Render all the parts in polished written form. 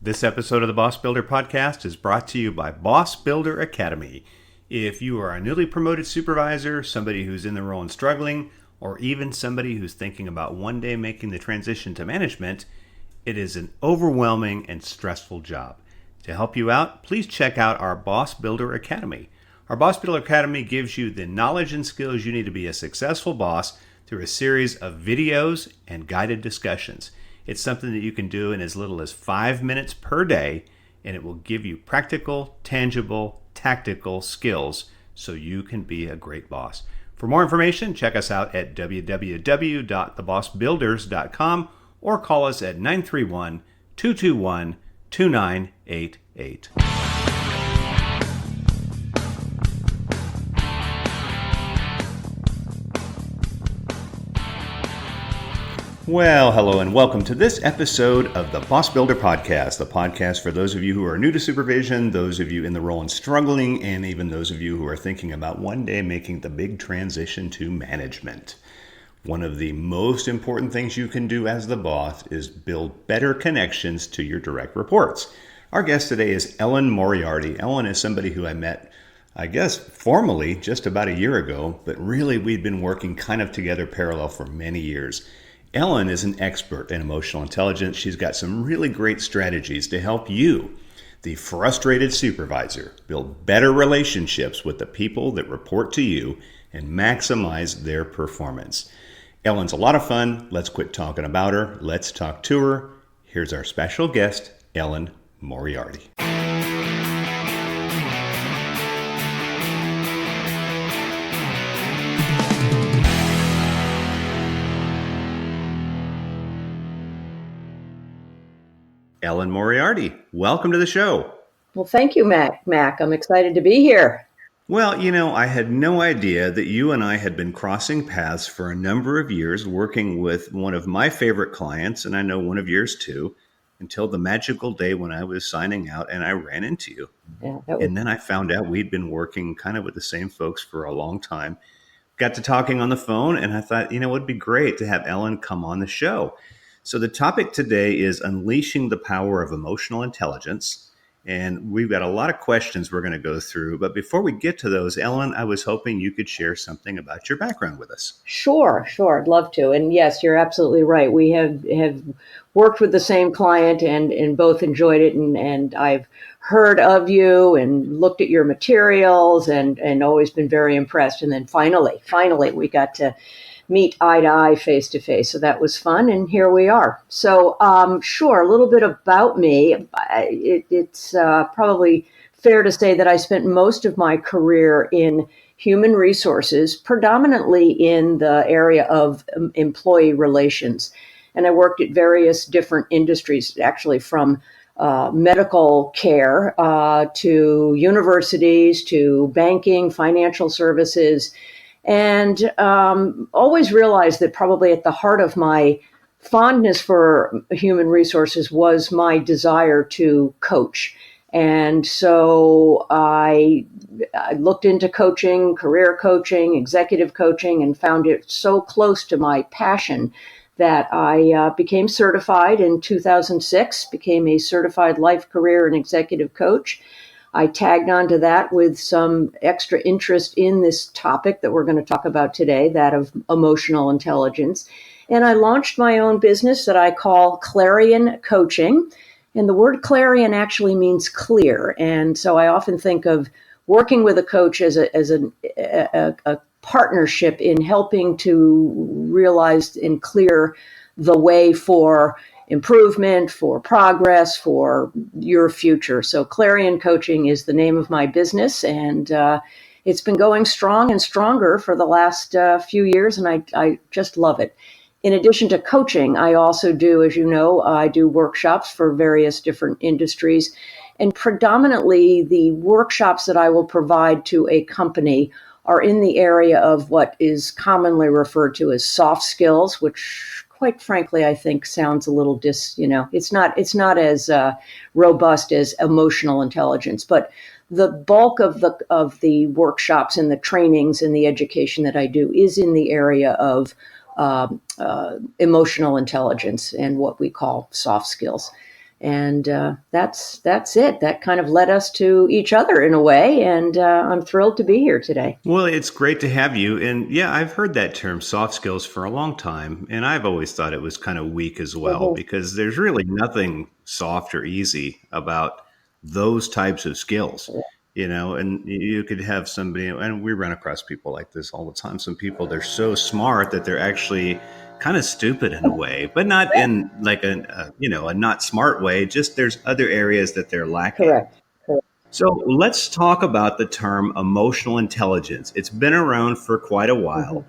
This episode of the Boss Builder Podcast is brought to you by Boss Builder Academy. If you are a newly promoted supervisor, somebody who's in the role and struggling, or even somebody who's thinking about one day making the transition to management, it is an overwhelming and stressful job. To help you out, please check out our Boss Builder Academy. Our Boss Builder Academy gives you the knowledge and skills you need to be a successful boss through a series of videos and guided discussions. It's something that you can do in as little as 5 minutes per day, and it will give you practical, tangible, tactical skills so you can be a great boss. For more information, check us out at www.thebossbuilders.com or call us at 931-221-2988. Well, hello and welcome to this episode of the Boss Builder Podcast, the podcast for those of you who are new to supervision, those of you in the role and struggling, and even those of you who are thinking about one day making the big transition to management. One of the most important things you can do as the boss is build better connections to your direct reports. Our guest today is Ellen Moriarty. Ellen is somebody who I met, I guess, formally just about a year ago, but really we'd been working kind of together parallel for many years. Ellen is an expert in emotional intelligence. She's got some really great strategies to help you, the frustrated supervisor, build better relationships with the people that report to you and maximize their performance. Ellen's a lot of fun. Let's quit talking about her. Let's talk to her. Here's our special guest, Ellen Moriarty. Ellen Moriarty, welcome to the show. Well, thank you, Mac. I'm excited to be here. Well, I had no idea that you and I had been crossing paths for a number of years working with one of my favorite clients, and I know one of yours too, until the magical day when I was signing out and I ran into you. And then I found out we'd been working kind of with the same folks for a long time. Got to talking on the phone, and I thought, it'd be great to have Ellen come on the show. So the topic today is unleashing the power of emotional intelligence. And we've got a lot of questions we're going to go through. But before we get to those, Ellen, I was hoping you could share something about your background with us. Sure. I'd love to. And yes, you're absolutely right. We have worked with the same client and both enjoyed it. And I've heard of you and looked at your materials and always been very impressed. And then finally, we got to meet eye to eye, face to face. So that was fun. And here we are. So sure, a little bit about me. It's probably fair to say that I spent most of my career in human resources, predominantly in the area of employee relations. And I worked at various different industries, actually from medical care to universities to banking, financial services. And always realized that probably at the heart of my fondness for human resources was my desire to coach. And so I looked into coaching, career coaching, executive coaching, and found it so close to my passion that I became certified in 2006, became a certified life, career, and executive coach. I tagged onto that with some extra interest in this topic that we're going to talk about today, that of emotional intelligence. And I launched my own business that I call Clarion Coaching. And the word Clarion actually means clear. And so I often think of working with a coach as a partnership in helping to realize and clear the way for improvement, for progress, for your future. So Clarion Coaching is the name of my business, and it's been going strong and stronger for the last few years, and I just love it. In addition to coaching, I also do, as you know, I do workshops for various different industries, and predominantly the workshops that I will provide to a company are in the area of what is commonly referred to as soft skills, which quite frankly, I think sounds a little it's not as robust as emotional intelligence, but the bulk of the workshops and the trainings and the education that I do is in the area of emotional intelligence and what we call soft skills. And that's it. That kind of led us to each other in a way, and I'm thrilled to be here today. Well, it's great to have you. And yeah, I've heard that term soft skills for a long time. And I've always thought it was kind of weak as well, Mhm. because there's really nothing soft or easy about those types of skills, and you could have somebody, and we run across people like this all the time. Some people, they're so smart that they're actually kind of stupid in a way, but not in like a not smart way. Just there's other areas that they're lacking. Correct. Correct. So let's talk about the term emotional intelligence. It's been around for quite a Mhm. while,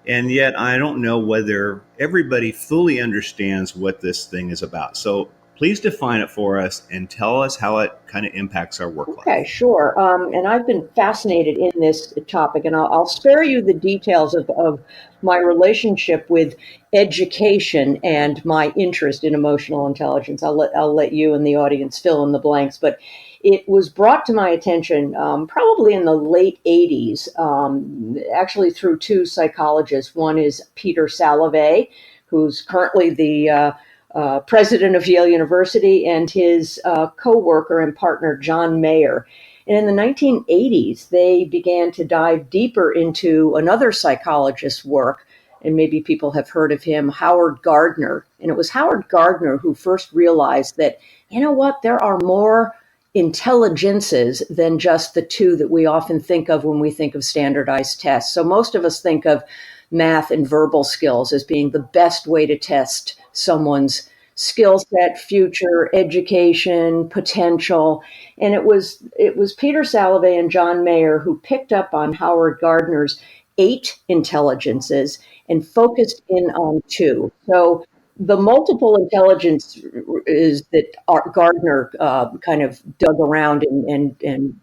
and yet I don't know whether everybody fully understands what this thing is about. So please define it for us and tell us how it kind of impacts our work Okay, life. sure. And I've been fascinated in this topic, and I'll spare you the details of my relationship with education and my interest in emotional intelligence. I'll let you and the audience fill in the blanks. But it was brought to my attention probably in the late '80s, actually through two psychologists. One is Peter Salovey, who's currently the president of Yale University, and his co-worker and partner, John Mayer. And in the 1980s, they began to dive deeper into another psychologist's work, and maybe people have heard of him, Howard Gardner. And it was Howard Gardner who first realized that, you know what, there are more intelligences than just the two that we often think of when we think of standardized tests. So most of us think of math and verbal skills as being the best way to test someone's skill set, future, education, potential. And it was Peter Salovey and John Mayer who picked up on Howard Gardner's 8 intelligences and focused in on 2. So the multiple intelligence is that Gardner kind of dug around and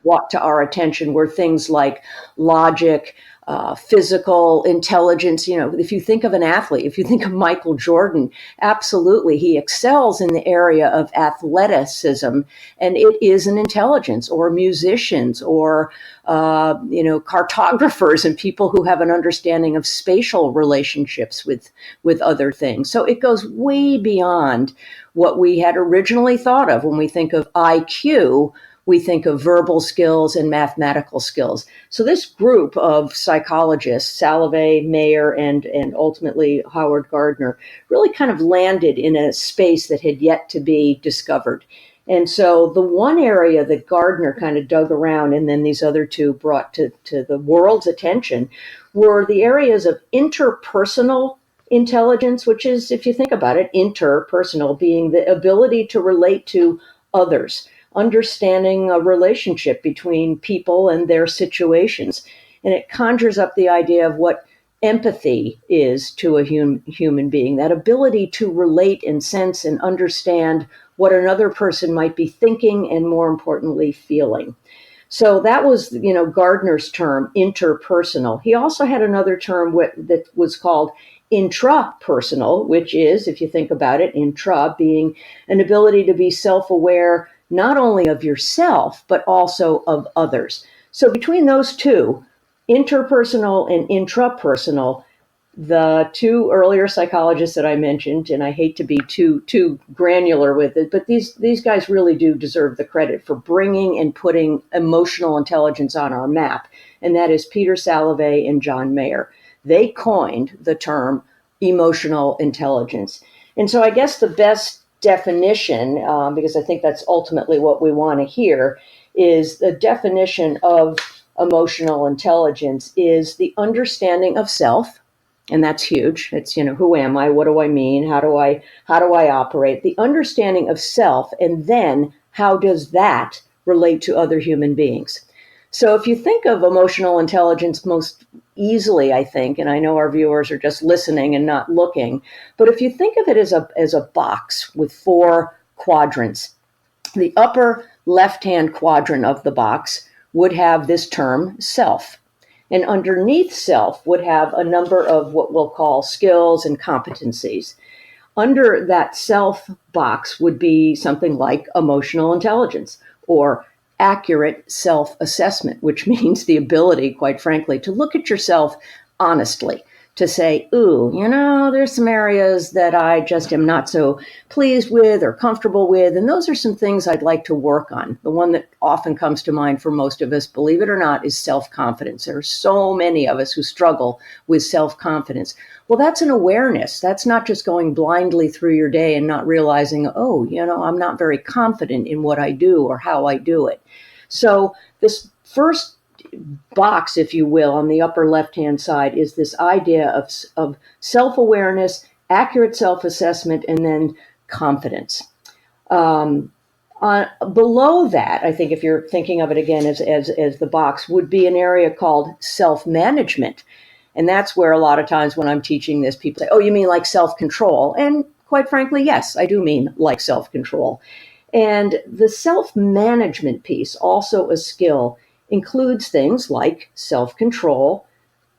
brought to our attention were things like logic, physical intelligence. You know, if you think of an athlete, if you think of Michael Jordan, absolutely, he excels in the area of athleticism, and it is an intelligence. Or musicians, or cartographers, and people who have an understanding of spatial relationships with other things. So it goes way beyond what we had originally thought of when we think of IQ. We think of verbal skills and mathematical skills. So this group of psychologists, Salovey, Mayer, and ultimately Howard Gardner, really kind of landed in a space that had yet to be discovered. And so the one area that Gardner kind of dug around, and then these other two brought to the world's attention, were the areas of interpersonal intelligence, which is, if you think about it, interpersonal being the ability to relate to others, understanding a relationship between people and their situations. And it conjures up the idea of what empathy is to a human being, that ability to relate and sense and understand what another person might be thinking and, more importantly, feeling. So that was, Gardner's term, interpersonal. He also had another term that was called intrapersonal, which is, if you think about it, intra being an ability to be self-aware not only of yourself, but also of others. So between those two, interpersonal and intrapersonal, the two earlier psychologists that I mentioned, and I hate to be too granular with it, but these guys really do deserve the credit for bringing and putting emotional intelligence on our map, and that is Peter Salovey and John Mayer. They coined the term emotional intelligence. And so I guess the best definition, because I think that's ultimately what we want to hear, is the definition of emotional intelligence is the understanding of self. And that's huge. It's, who am I? What do I mean? How do I operate? The understanding of self, and then how does that relate to other human beings? So if you think of emotional intelligence most easily, I think, and I know our viewers are just listening and not looking, but if you think of it as a box with 4 quadrants, the upper left-hand quadrant of the box would have this term self. And underneath self would have a number of what we'll call skills and competencies. Under that self box would be something like emotional intelligence or accurate self-assessment, which means the ability, quite frankly, to look at yourself honestly, to say, ooh, there's some areas that I just am not so pleased with or comfortable with. And those are some things I'd like to work on. The one that often comes to mind for most of us, believe it or not, is self-confidence. There are so many of us who struggle with self-confidence. Well, that's an awareness. That's not just going blindly through your day and not realizing, oh, I'm not very confident in what I do or how I do it. So this first box, if you will, on the upper left-hand side is this idea of self-awareness, accurate self-assessment, and then confidence. Below that, I think if you're thinking of it again as the box, would be an area called self-management. And that's where a lot of times when I'm teaching this, people say, oh, you mean like self-control? And quite frankly, yes, I do mean like self-control. And the self-management piece, also a skill, includes things like self-control,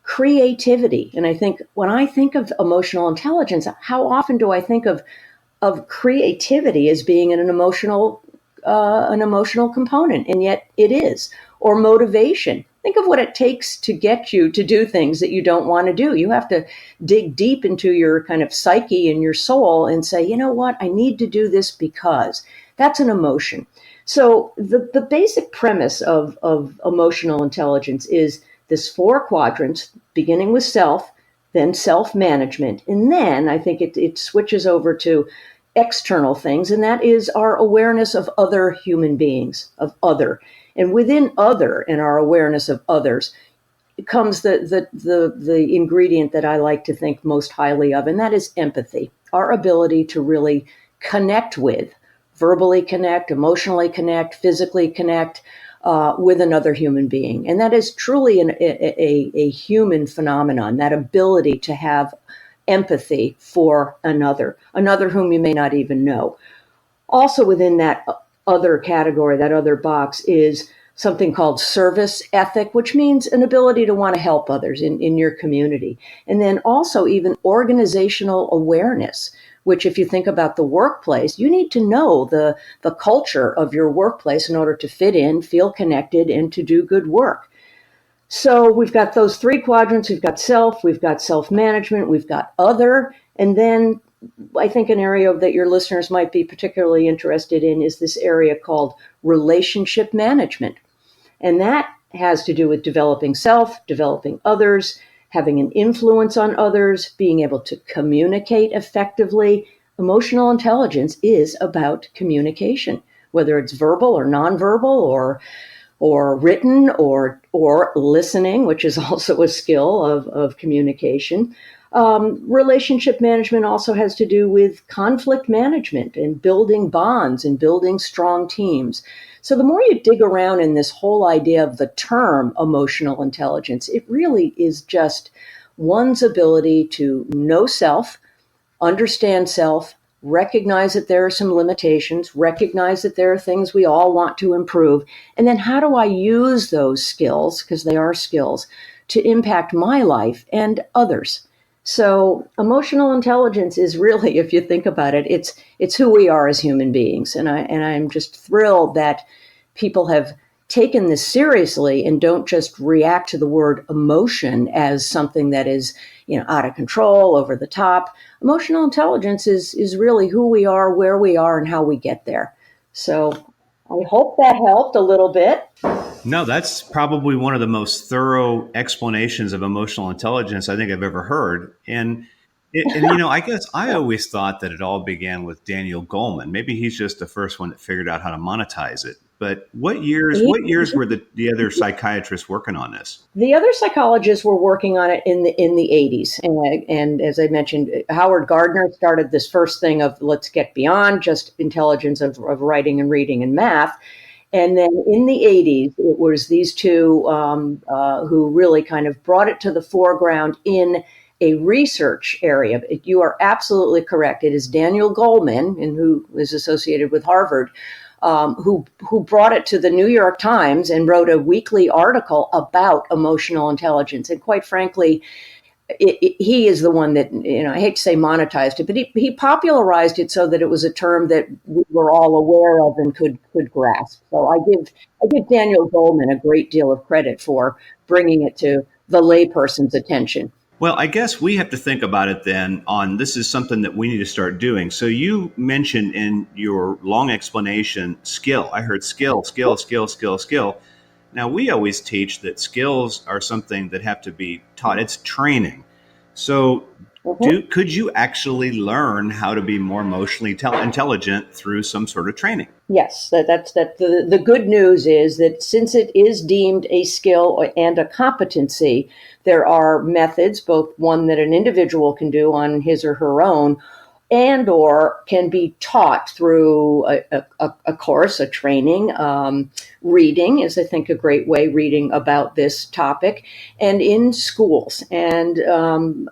creativity. And I think when I think of emotional intelligence, how often do I think of creativity as being an emotional component? And yet it is. Or motivation. Think of what it takes to get you to do things that you don't want to do. You have to dig deep into your kind of psyche and your soul and say, you know what, I need to do this because. That's an emotion. So the basic premise of emotional intelligence is this 4 quadrants, beginning with self, then self-management. And then I think it switches over to external things, and that is our awareness of other human beings, of other. And within other and our awareness of others comes the ingredient that I like to think most highly of, and that is empathy, our ability to really connect with, verbally connect, emotionally connect, physically connect with another human being. And that is truly a human phenomenon, that ability to have empathy for another whom you may not even know. Also within that other category, that other box, is something called service ethic, which means an ability to want to help others in your community. And then also even organizational awareness, which if you think about the workplace, you need to know the culture of your workplace in order to fit in, feel connected, and to do good work. So we've got those 3 quadrants. We've got self, we've got self-management, we've got other, and then I think an area that your listeners might be particularly interested in is this area called relationship management. And that has to do with developing self, developing others, having an influence on others, being able to communicate effectively. Emotional intelligence is about communication, whether it's verbal or nonverbal or written or listening, which is also a skill of communication. Relationship management also has to do with conflict management and building bonds and building strong teams. So the more you dig around in this whole idea of the term emotional intelligence, it really is just one's ability to know self, understand self, recognize that there are some limitations, recognize that there are things we all want to improve, and then how do I use those skills, because they are skills, to impact my life and others. So emotional intelligence is really, if you think about it, it's who we are as human beings. And I'm just thrilled that people have taken this seriously and don't just react to the word emotion as something that is, out of control, over the top. Emotional intelligence is really who we are, where we are, and how we get there. So I hope that helped a little bit. No, that's probably one of the most thorough explanations of emotional intelligence I think I've ever heard. And I guess I always thought that it all began with Daniel Goleman. Maybe he's just the first one that figured out how to monetize it. But what years were the other psychiatrists working on this? The other psychologists were working on it in the 80s. And as I mentioned, Howard Gardner started this first thing of let's get beyond just intelligence of writing and reading and math. And then in the 80s, it was these two who really kind of brought it to the foreground in a research area. You are absolutely correct. It is Daniel Goleman, and who is associated with Harvard, who brought it to the New York Times and wrote a weekly article about emotional intelligence. And quite frankly, he is the one that, I hate to say monetized it, but he popularized it so that it was a term that we were all aware of and could grasp. So I give Daniel Goleman a great deal of credit for bringing it to the layperson's attention. Well, I guess we have to think about it then on this is something that we need to start doing. So you mentioned in your long explanation, skill. I heard skill, skill, skill, skill, skill. Now, we always teach that skills are something that have to be taught. It's training. So could you actually learn how to be more emotionally intelligent through some sort of training? Yes, the good news is that since it is deemed a skill and a competency, there are methods, both one that an individual can do on his or her own, and or can be taught through a course, a training. Reading is, I think, a great way, reading about this topic, and in schools. And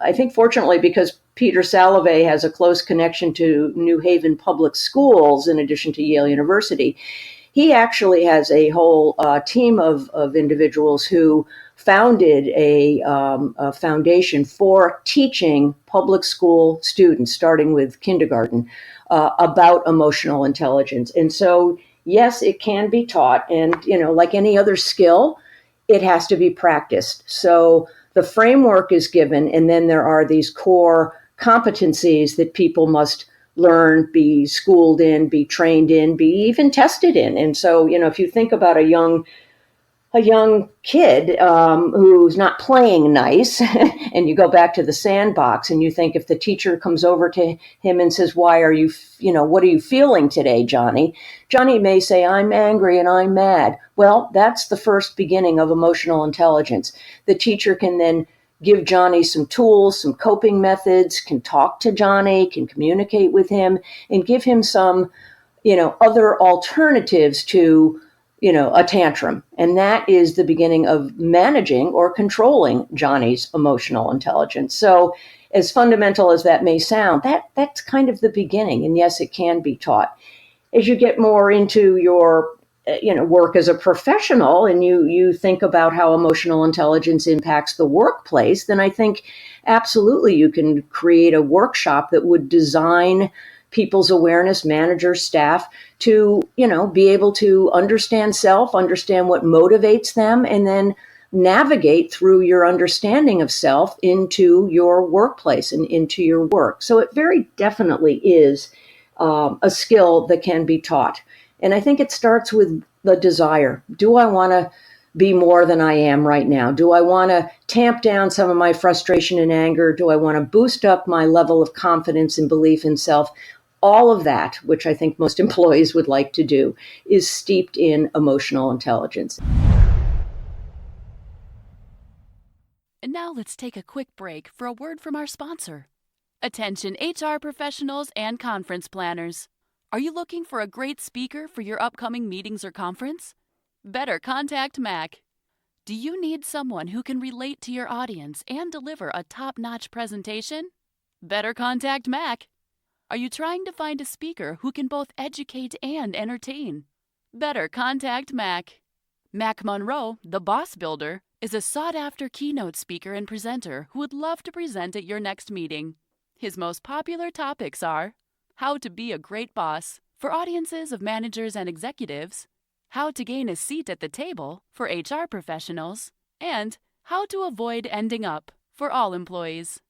I think, fortunately, because Peter Salovey has a close connection to New Haven Public Schools, in addition to Yale University, he actually has a whole team of individuals who founded a foundation for teaching public school students, starting with kindergarten, about emotional intelligence. And so, yes, it can be taught. And, like any other skill, it has to be practiced. So the framework is given, and then there are these core competencies that people must learn, be schooled in, be trained in, be even tested in. And so, if you think about a young kid who's not playing nice, and you go back to the sandbox and you think, if the teacher comes over to him and says, what are you feeling today, Johnny? Johnny may say, I'm angry and I'm mad. Well, that's the first beginning of emotional intelligence. The teacher can then give Johnny some tools, some coping methods, can talk to Johnny, can communicate with him, and give him some, other alternatives to a tantrum. And that is the beginning of managing or controlling Johnny's emotional intelligence. So as fundamental as that may sound, that's kind of the beginning. And yes, it can be taught. As you get more into your work as a professional, and you think about how emotional intelligence impacts the workplace, then I think absolutely you can create a workshop that would design people's awareness, managers, staff, to, be able to understand self, understand what motivates them, and then navigate through your understanding of self into your workplace and into your work. So it very definitely is a skill that can be taught. And I think it starts with the desire. Do I want to be more than I am right now? Do I want to tamp down some of my frustration and anger? Do I want to boost up my level of confidence and belief in self? All of that, which I think most employees would like to do, is steeped in emotional intelligence. And now let's take a quick break for a word from our sponsor. Attention HR professionals and conference planners. Are you looking for a great speaker for your upcoming meetings or conference? Better contact Mac. Do you need someone who can relate to your audience and deliver a top-notch presentation? Better contact Mac. Are you trying to find a speaker who can both educate and entertain? Better contact Mac. Mac Monroe, the Boss Builder, is a sought-after keynote speaker and presenter who would love to present at your next meeting. His most popular topics are how to be a great boss for audiences of managers and executives, how to gain a seat at the table for HR professionals, and how to avoid ending up for all employees.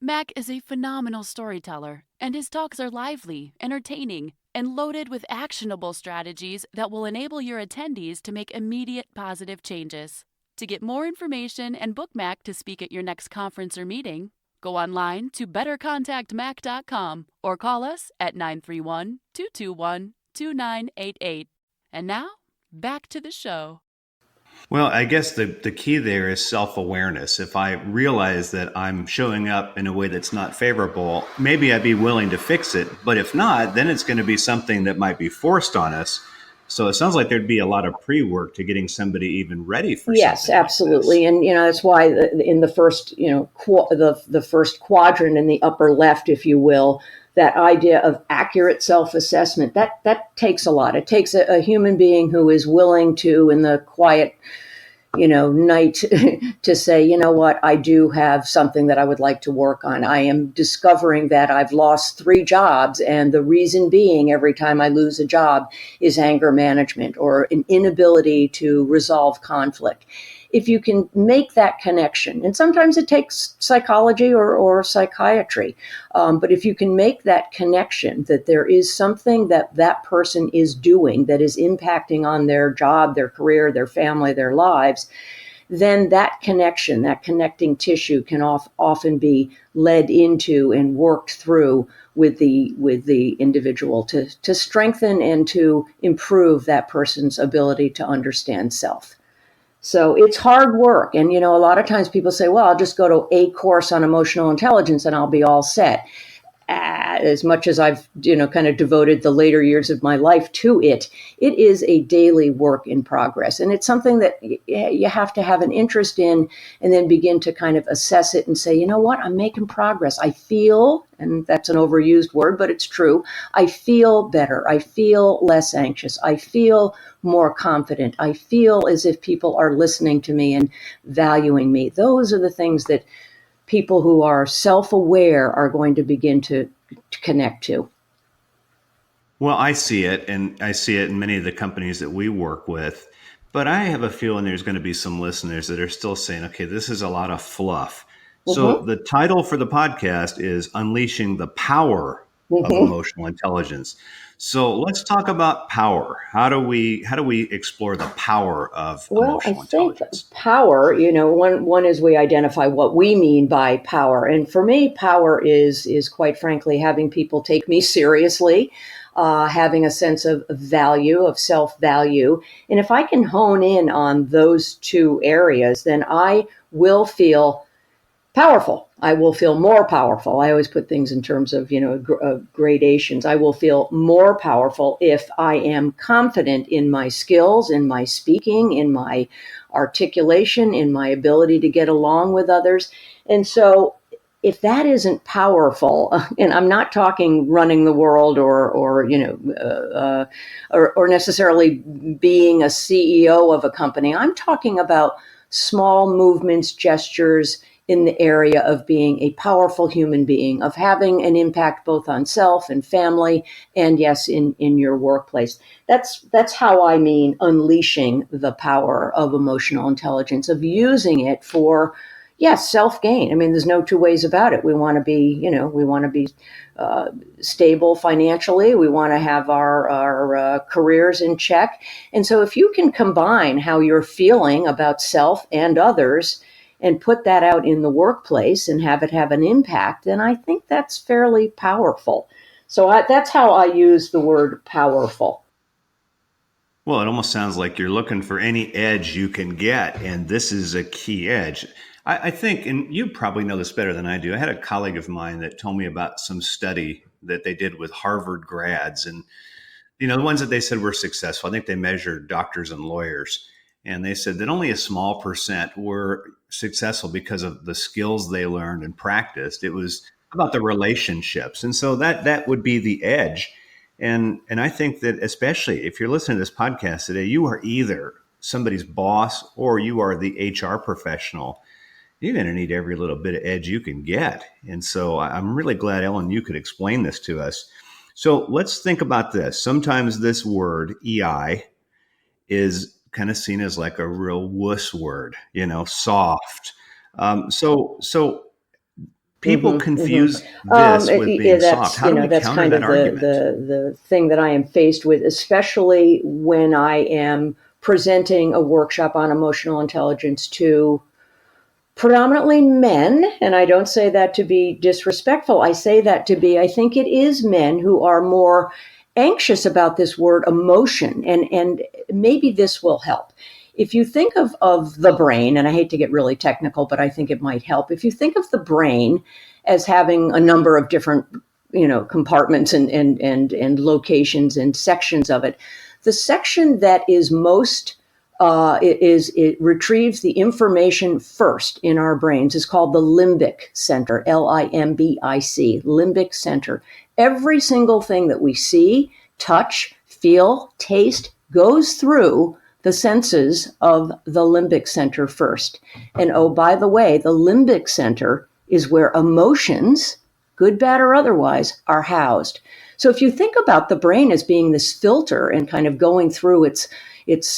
Mac is a phenomenal storyteller, and his talks are lively, entertaining, and loaded with actionable strategies that will enable your attendees to make immediate positive changes. To get more information and book Mac to speak at your next conference or meeting, go online to bettercontactmac.com or call us at 931-221-2988. And now, back to the show. Well, I guess the key there is self-awareness. If I realize that I'm showing up in a way that's not favorable, maybe I'd be willing to fix it. But if not, then it's going to be something that might be forced on us. So it sounds like there'd be a lot of pre-work to getting somebody even ready for yes, something. Yes, absolutely. Like and that's why in the first, the first quadrant in the upper left, if you will, that idea of accurate self-assessment, that takes a lot. It takes a human being who is willing to, in the quiet, night, to say, you know what, I do have something that I would like to work on. I am discovering that I've lost 3 jobs, and the reason being every time I lose a job is anger management or an inability to resolve conflict. if you can make that connection, and sometimes it takes psychology or psychiatry, but if you can make that connection that there is something that that person is doing that is impacting on their job, their career, their family, their lives, then that connection, that connecting tissue can often be led into and worked through with the individual to strengthen and to improve that person's ability to understand self. So it's hard work. And, a lot of times people say, well, I'll just go to a course on emotional intelligence and I'll be all set. As much as I've, kind of devoted the later years of my life to it, it is a daily work in progress. And it's something that you have to have an interest in and then begin to kind of assess it and say, you know what, I'm making progress. I feel, and that's an overused word, but it's true, I feel better. I feel less anxious. I feel more confident. I feel as if people are listening to me and valuing me. Those are the things that people who are self-aware are going to begin to connect to. Well, I see it, and I see it in many of the companies that we work with. But I have a feeling there's going to be some listeners that are still saying, okay, this is a lot of fluff. So the title for the podcast is Unleashing the Power of Emotional Intelligence. So let's talk about power. How do we explore the power of emotional intelligence? Power, one is we identify what we mean by power. And for me, power is quite frankly having people take me seriously, having a sense of value, of self-value. And if I can hone in on those two areas, then I will feel powerful. I will feel more powerful. I always put things in terms of, gradations. I will feel more powerful if I am confident in my skills, in my speaking, in my articulation, in my ability to get along with others. And so if that isn't powerful, and I'm not talking running the world or necessarily being a CEO of a company, I'm talking about small movements, gestures, in the area of being a powerful human being, of having an impact both on self and family, and yes, in your workplace. That's how I mean unleashing the power of emotional intelligence, of using it for, yes, self-gain. I mean, there's no two ways about it. We want to be, stable financially. We want to have our careers in check. And so if you can combine how you're feeling about self and others and put that out in the workplace and have it have an impact, then I think that's fairly powerful. So that's how I use the word powerful. Well, it almost sounds like you're looking for any edge you can get, and this is a key edge. I think, and you probably know this better than I do, I had a colleague of mine that told me about some study that they did with Harvard grads, and the ones that they said were successful, I think they measured doctors and lawyers. And they said that only a small percent were successful because of the skills they learned and practiced. It was about the relationships. And so that would be the edge. And I think that especially if you're listening to this podcast today, you are either somebody's boss or you are the HR professional. You're going to need every little bit of edge you can get. And so I'm really glad, Ellen, you could explain this to us. So let's think about this. Sometimes this word, EI, is kind of seen as like a real wuss word, soft. So people confuse this with being soft. How do we that's counter kind that of argument? the thing that I am faced with, especially when I am presenting a workshop on emotional intelligence to predominantly men. And I don't say that to be disrespectful. I say that to be, I think it is men who are more anxious about this word emotion, and maybe this will help. If you think of the brain, and I hate to get really technical, but I think it might help. If you think of the brain as having a number of different, compartments and locations and sections of it, the section that is most it retrieves the information first in our brains is called the limbic center, Limbic, limbic center. Every single thing that we see, touch, feel, taste goes through the senses of the limbic center first. And oh, by the way, the limbic center is where emotions, good, bad, or otherwise, are housed. So if you think about the brain as being this filter and kind of going through its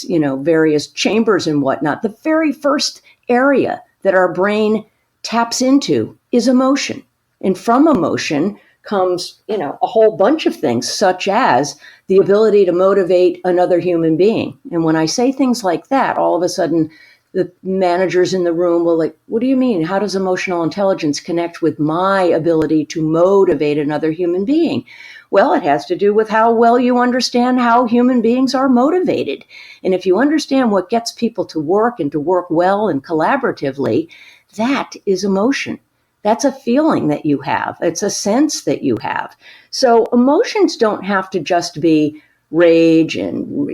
various chambers and whatnot, the very first area that our brain taps into is emotion. And from emotion comes, a whole bunch of things, such as the ability to motivate another human being. And when I say things like that, all of a sudden the managers in the room will like, what do you mean? How does emotional intelligence connect with my ability to motivate another human being? Well, it has to do with how well you understand how human beings are motivated. And if you understand what gets people to work and to work well and collaboratively, that is emotion. That's a feeling that you have. It's a sense that you have. So emotions don't have to just be rage and,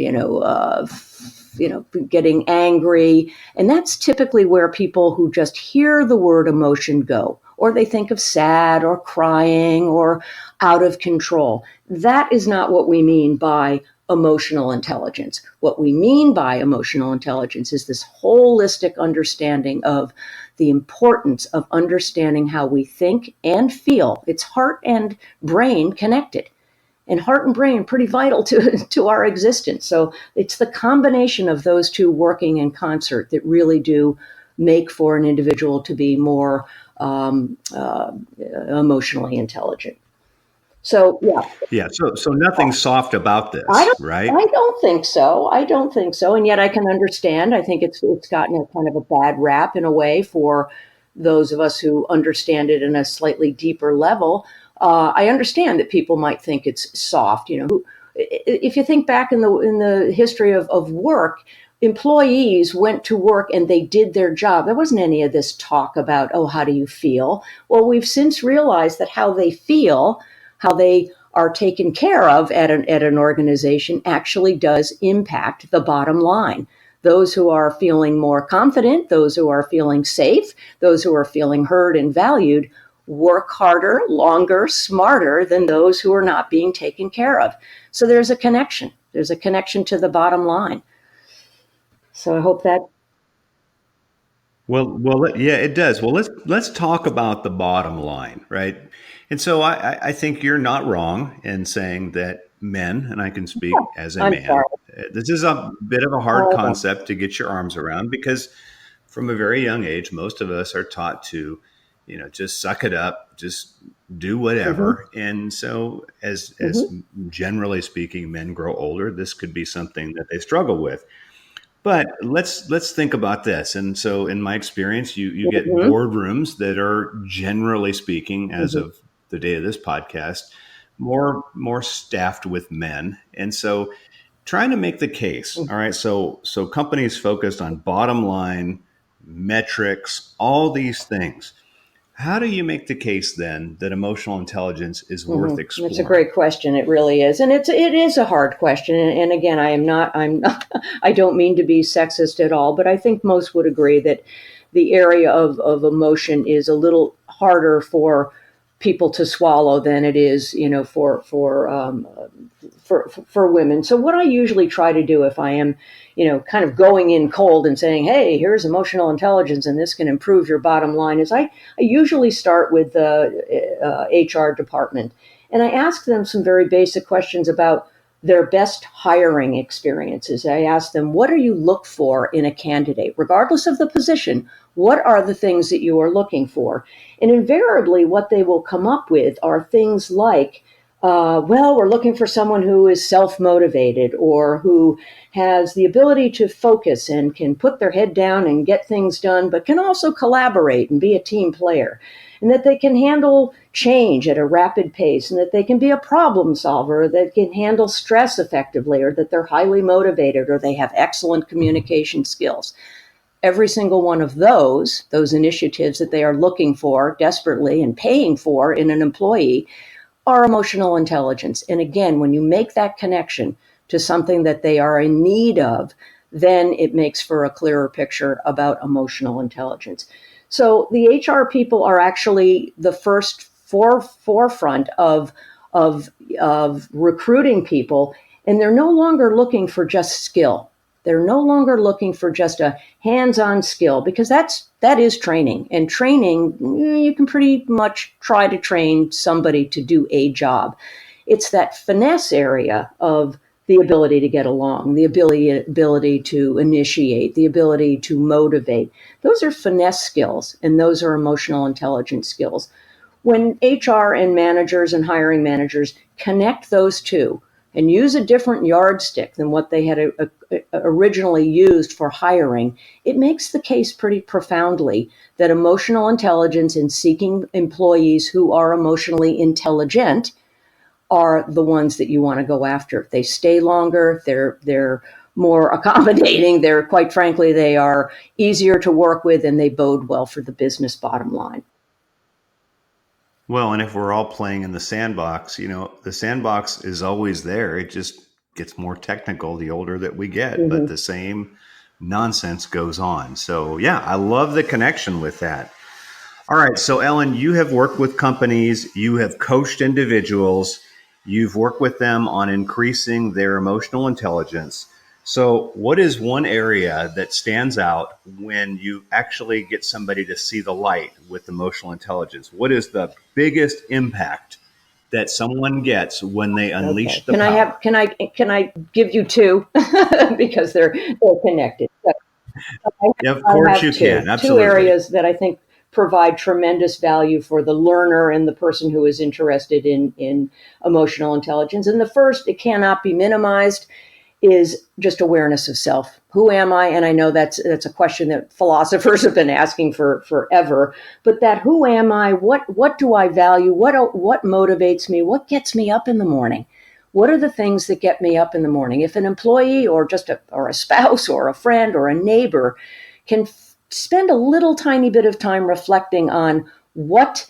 getting angry. And that's typically where people who just hear the word emotion go, or they think of sad or crying or out of control. That is not what we mean by emotional intelligence. What we mean by emotional intelligence is this holistic understanding of the importance of understanding how we think and feel. It's heart and brain connected. And heart and brain pretty vital to our existence. So it's the combination of those two working in concert that really do make for an individual to be more emotionally intelligent. So, yeah. Yeah. So nothing soft about this, right? I don't think so. And yet I can understand. I think it's gotten a kind of a bad rap in a way for those of us who understand it in a slightly deeper level. I understand that people might think it's soft. If you think back in the history of work, employees went to work and they did their job. There wasn't any of this talk about, oh, how do you feel? Well, we've since realized that how they feel, how they are taken care of at an organization actually does impact the bottom line. Those who are feeling more confident, those who are feeling safe, those who are feeling heard and valued, work harder, longer, smarter than those who are not being taken care of. So there's a connection. There's a connection to the bottom line. So I hope that. Well, yeah, it does. Well, let's talk about the bottom line, right? And so I think you're not wrong in saying that men, and I can speak as a I'm man, sorry. this is a bit of a hard Oh. concept to get your arms around because from a very young age, most of us are taught to, just suck it up, just do whatever. And so as generally speaking, men grow older, this could be something that they struggle with. But let's think about this. And so in my experience, you get boardrooms that are generally speaking, as of the day of this podcast, more staffed with men. And so trying to make the case, all right, so companies focused on bottom line, metrics, all these things. How do you make the case then that emotional intelligence is worth exploring? It's a great question. It really is. And it is a hard question. And again, I'm not, I don't mean to be sexist at all, but I think most would agree that the area of emotion is a little harder for people to swallow than it is, for women. So what I usually try to do if I am, kind of going in cold and saying, hey, here's emotional intelligence and this can improve your bottom line, is I usually start with the HR department. And I ask them some very basic questions about their best hiring experiences. I ask them, what do you look for in a candidate? Regardless of the position, what are the things that you are looking for? And invariably, what they will come up with are things like, we're looking for someone who is self-motivated or who has the ability to focus and can put their head down and get things done, but can also collaborate and be a team player, and that they can handle change at a rapid pace, and that they can be a problem solver, or that can handle stress effectively, or that they're highly motivated, or they have excellent communication skills. Every single one of those initiatives that they are looking for desperately and paying for in an employee are emotional intelligence. And again, when you make that connection to something that they are in need of, then it makes for a clearer picture about emotional intelligence. So the HR people are actually the first forefront of recruiting people, and they're no longer looking for just skill. They're no longer looking for just a hands-on skill, because that is training. And training, you can pretty much try to train somebody to do a job. It's that finesse area of the ability to get along, the ability to initiate, the ability to motivate. Those are finesse skills, and those are emotional intelligence skills. When HR and managers and hiring managers connect those two and use a different yardstick than what they had originally used for hiring, it makes the case pretty profoundly that emotional intelligence and seeking employees who are emotionally intelligent are the ones that you want to go after. They stay longer, they're more accommodating, they're, quite frankly, they are easier to work with, and they bode well for the business bottom line. Well, and if we're all playing in the sandbox, the sandbox is always there. It just gets more technical the older that we get, but the same nonsense goes on. So, yeah, I love the connection with that. All right. So, Ellen, you have worked with companies, you have coached individuals, you've worked with them on increasing their emotional intelligence. So, what is one area that stands out when you actually get somebody to see the light with emotional intelligence? What is the biggest impact that someone gets when they unleash the power? Can I give you two because they're connected? So Yeah, of I course have you two can. Absolutely. areas that I think provide tremendous value for the learner and the person who is interested in emotional intelligence. And the first, it cannot be minimized, is just awareness of self. Who am I? And I know that's a question that philosophers have been asking for forever. But that who am I? What do I value? What motivates me? What gets me up in the morning? What are the things that get me up in the morning? If an employee or just a spouse or a friend or a neighbor can spend a little tiny bit of time reflecting on what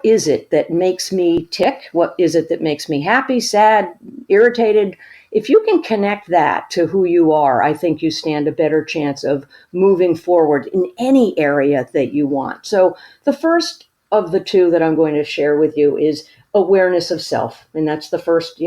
is it that makes me tick? What is it that makes me happy, sad, irritated? If you can connect that to who you are, I think you stand a better chance of moving forward in any area that you want. So the first of the two that I'm going to share with you is awareness of self. And that's the first,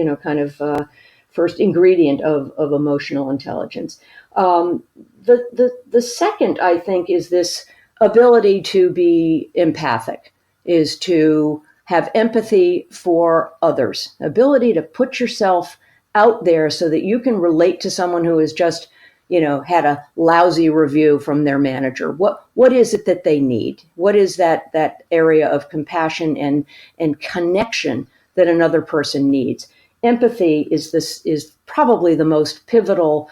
first ingredient of emotional intelligence. The second, I think, is this ability to be empathic, is to have empathy for others, ability to put yourself out there so that you can relate to someone who has just, had a lousy review from their manager. What is it that they need? What is that area of compassion and connection that another person needs? Empathy is probably the most pivotal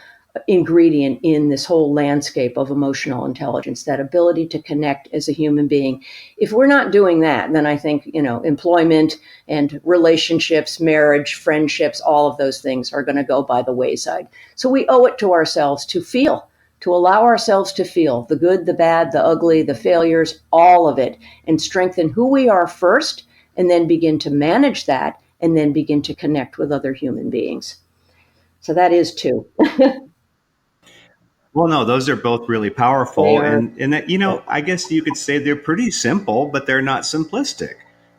ingredient in this whole landscape of emotional intelligence, that ability to connect as a human being. If we're not doing that, then I think, employment and relationships, marriage, friendships, all of those things are going to go by the wayside. So we owe it to ourselves to feel, to allow ourselves to feel the good, the bad, the ugly, the failures, all of it, and strengthen who we are first, and then begin to manage that, and then begin to connect with other human beings. So that is two. Well, no, those are both really They powerful. are. And that, I guess you could say they're pretty simple, but they're not simplistic.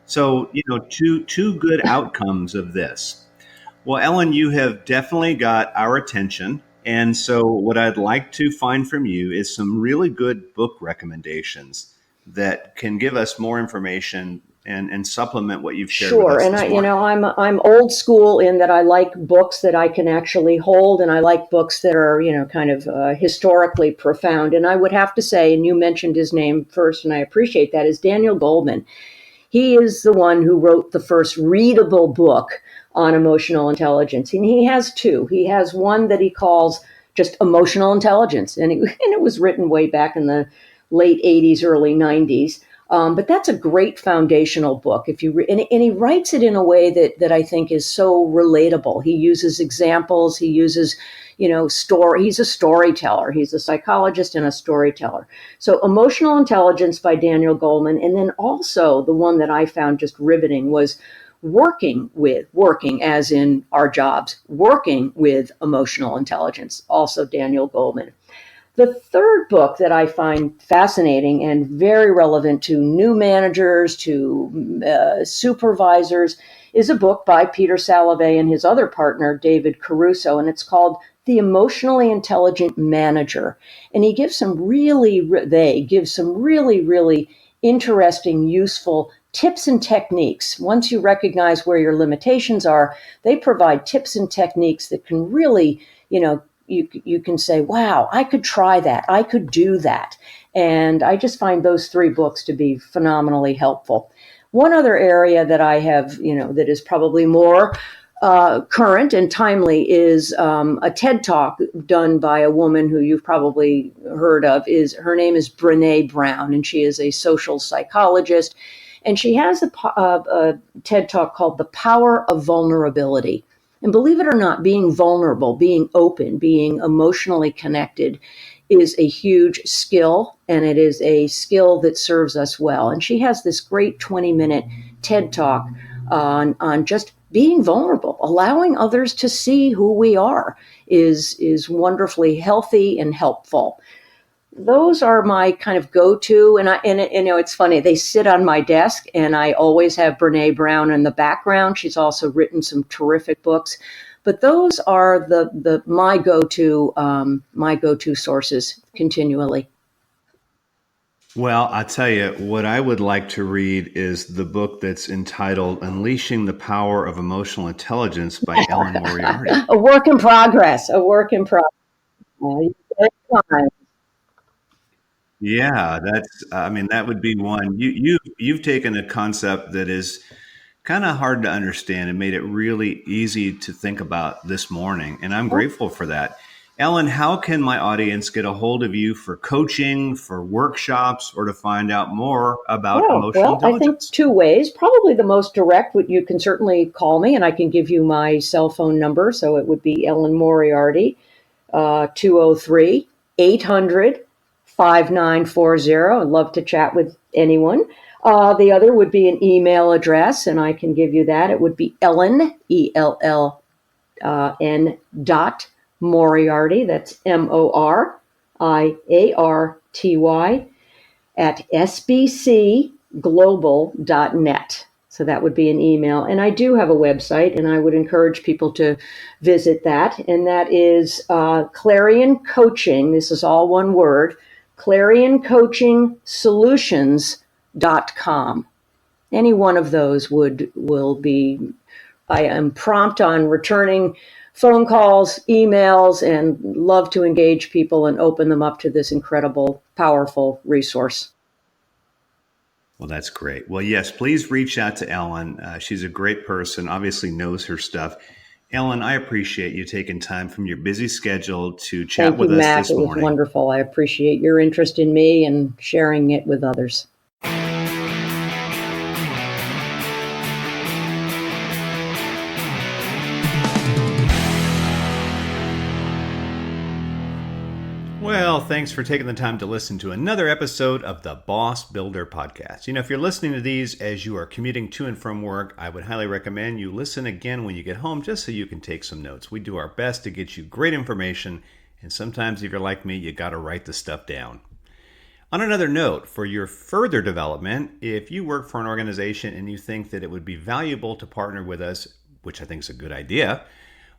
So, two good outcomes of this. Well, Ellen, you have definitely got our attention. And so, what I'd like to find from you is some really good book recommendations that can give us more information and supplement what you've shared with Sure, us and this morning. I'm old school in that I like books that I can actually hold, and I like books that are kind of historically profound. And I would have to say, and you mentioned his name first, and I appreciate that, is Daniel Goleman. He is the one who wrote the first readable book on emotional intelligence, and he has two. He has one that he calls just Emotional Intelligence, and it was written way back in the late '80s, early '90s. But that's a great foundational book. And he writes it in a way that I think is so relatable. He uses examples. He uses, story. He's a storyteller. He's a psychologist and a storyteller. So Emotional Intelligence by Daniel Goleman. And then also the one that I found just riveting was working as in our jobs, working with emotional intelligence, also Daniel Goleman. The third book that I find fascinating and very relevant to new managers, to supervisors, is a book by Peter Salovey and his other partner, David Caruso, and it's called The Emotionally Intelligent Manager. And they give some really, really interesting, useful tips and techniques. Once you recognize where your limitations are, they provide tips and techniques that can really, you can say, wow, I could try that. I could do that. And I just find those 3 books to be phenomenally helpful. One other area that I have, that is probably more current and timely is a TED Talk done by a woman who you've probably heard of. Her name is Brené Brown, and she is a social psychologist. And she has a TED Talk called The Power of Vulnerability. And believe it or not, being vulnerable, being open, being emotionally connected is a huge skill, and it is a skill that serves us well. And she has this great 20-minute TED Talk on just being vulnerable, allowing others to see who we are is wonderfully healthy and helpful. Those are my kind of go-to, and it's funny, they sit on my desk, and I always have Brené Brown in the background. She's also written some terrific books, but those are my go-to sources continually. Well, I'll tell you, what I would like to read is the book that's entitled Unleashing the Power of Emotional Intelligence by Ellen Moriarty. A work in progress. Very kind. Yeah, that would be one. You've taken a concept that is kind of hard to understand and made it really easy to think about this morning, and I'm grateful for that. Ellen, how can my audience get a hold of you for coaching, for workshops, or to find out more about emotional intelligence? I think 2 ways. Probably the most direct, you can certainly call me, and I can give you my cell phone number. So it would be Ellen Moriarty, 203-800-5940. I'd love to chat with anyone. The other would be an email address, and I can give you that. It would be Ellen, ELLN Moriarty, that's MORIARTY, at sbcglobal.net. So that would be an email. And I do have a website, and I would encourage people to visit that. And that is Clarion Coaching. This is all one word, ClarionCoachingSolutions.com. Any one of those will be, I am prompt on returning phone calls, emails, and love to engage people and open them up to this incredible, powerful resource. Well, that's great. Well, yes, please reach out to Ellen. She's a great person, obviously knows her stuff. Ellen, I appreciate you taking time from your busy schedule to chat with us Matt. this morning. It was wonderful. I appreciate your interest in me and sharing it with others. Well, thanks for taking the time to listen to another episode of the Boss Builder Podcast. If you're listening to these as you are commuting to and from work, I would highly recommend you listen again when you get home just so you can take some notes. We do our best to get you great information, and sometimes if you're like me, you got to write the stuff down. On another note, for your further development, if you work for an organization and you think that it would be valuable to partner with us, which I think is a good idea,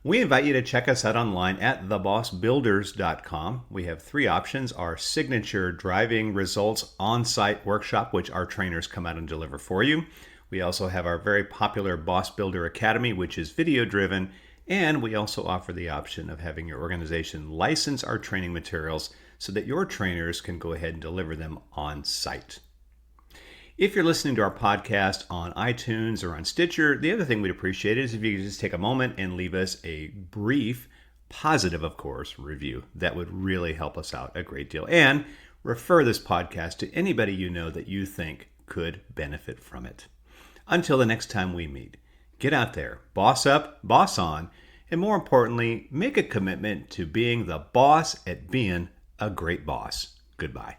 we invite you to check us out online at thebossbuilders.com. We have 3 options: our signature driving results on-site workshop, which our trainers come out and deliver for you. We also have our very popular Boss Builder Academy, which is video-driven. And we also offer the option of having your organization license our training materials so that your trainers can go ahead and deliver them on-site. If you're listening to our podcast on iTunes or on Stitcher, the other thing we'd appreciate is if you could just take a moment and leave us a brief, positive, of course, review. That would really help us out a great deal. And refer this podcast to anybody you know that you think could benefit from it. Until the next time we meet, get out there, boss up, boss on, and more importantly, make a commitment to being the boss at being a great boss. Goodbye.